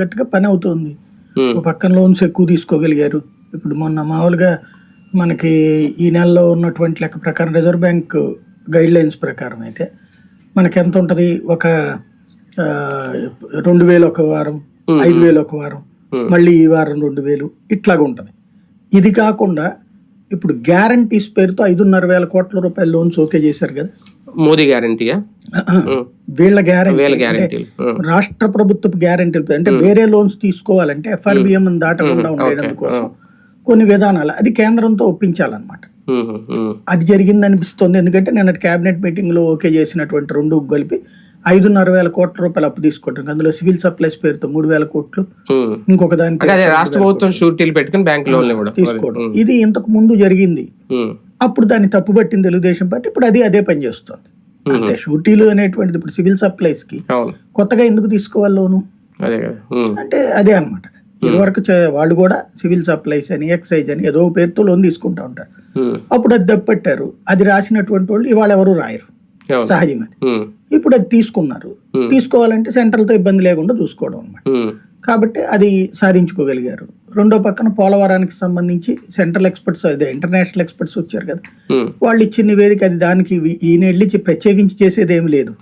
గట్టిగా పని అవుతుంది. ఒక పక్కన లోన్స్ ఎక్కువ తీసుకోగలిగారు. ఇప్పుడు మొన్న మామూలుగా మనకి ఈ నెలలో ఉన్నటువంటి లెక్క ప్రకారం రిజర్వ్ బ్యాంక్ గైడ్ లైన్స్ ప్రకారం అయితే మనకి ఎంత ఉంటుంది, ఒక 2000 ఒక వారం, 5000 ఒక వారం, మళ్ళీ ఈ వారం 2000 ఇట్లాగా ఉంటుంది. ఇది కాకుండా ఇప్పుడు గ్యారంటీస్ పేరుతో 5,500 కోట్ల రూపాయల లోన్స్ ఓకే చేశారు కదా మోదీ గ్యారంటీయా, వీళ్ళ గ్యారంటీ రాష్ట్ర ప్రభుత్వపు గ్యారంటీలు అంటే వేరే లోన్స్ తీసుకోవాలంటే ఎఫ్ఆర్బిఎం దాటకుండా ఉండడం కోసం కొన్ని విధానాలు అది కేంద్రంతో ఒప్పించాలన్నమాట. అది జరిగింది అనిపిస్తుంది. ఎందుకంటే నిన్న కేబినెట్ మీటింగ్ లో ఓకే చేసినటువంటి రెండు కలిపి 5,500 కోట్ల రూపాయలు అప్పు తీసుకుంటారు. అందులో సివిల్ సప్లైస్ పేరుతో 3,000 కోట్లు, ఇంకొక దానికి రాష్ట్ర ప్రభుత్వం షూరిటీలు పెట్టుకుని బ్యాంక్ లోన్ తీసుకోవడం. ఇది ఇంతకు ముందు జరిగింది. అప్పుడు దాన్ని తప్పుపట్టింది తెలుగుదేశం పార్టీ. ఇప్పుడు అదే పని చేస్తుంది. అంటే షూరిటీలు అనేటువంటిది ఇప్పుడు సివిల్ సప్లైస్ కి కొత్తగా ఎందుకు తీసుకోవాలి లోను అంటే అదే అనమాట. ఇదివరకు వాళ్ళు కూడా సివిల్ సప్లైస్ అని ఎక్సైజ్ అని ఏదో పేరుతో లోన్ తీసుకుంటా ఉంటారు. అప్పుడు అది దప్పట్టారు. అది రాసినటువంటి వాళ్ళు ఇవాళ ఎవరు రాయరు, సహజం అది. ఇప్పుడు అది తీసుకున్నారు. తీసుకోవాలంటే సెంట్రల్ తో ఇబ్బంది లేకుండా చూసుకోవడం అనమాట. కాబట్టి అది సాధించుకోగలిగారు. రెండో పక్కన పోలవరానికి సంబంధించి సెంట్రల్ ఎక్స్పర్ట్స్, అదే ఇంటర్నేషనల్ ఎక్స్పర్ట్స్ వచ్చారు కదా, వాళ్ళు ఇచ్చిన నివేదిక అది దానికి ఈయన వెళ్ళి ప్రత్యేకించి చేసేది ఏమి లేదు.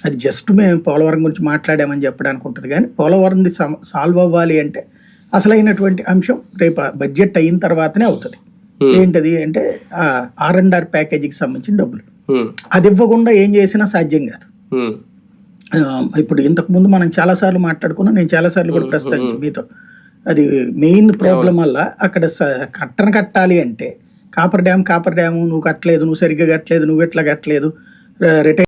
అది జస్ట్ మేము పోలవరం గురించి మాట్లాడామని చెప్పడానికి ఉంటుంది. కానీ పోలవరంది సాల్వ్ అవ్వాలి అంటే అసలైనటువంటి అంశం రేపు బడ్జెట్ అయిన తర్వాతనే అవుతుంది. ఏంటది అంటే R&R ప్యాకేజీకి సంబంధించిన డబ్బులు. అది ఇవ్వకుండా ఏం చేసినా సాధ్యం కాదు. ఇప్పుడు ఇంతకు ముందు మనం చాలా సార్లు మాట్లాడుకున్నాం, నేను చాలా సార్లు కూడా ప్రస్తావించి మీతో. అది మెయిన్ ప్రాబ్లం వల్ల అక్కడ కట్టాలి అంటే కాపర్ డ్యామ్ నువ్వు కట్టలేదు, నువ్వు సరిగ్గా కట్టలేదు, నువ్వు ఎట్లా కట్టలేదు, రిటైర్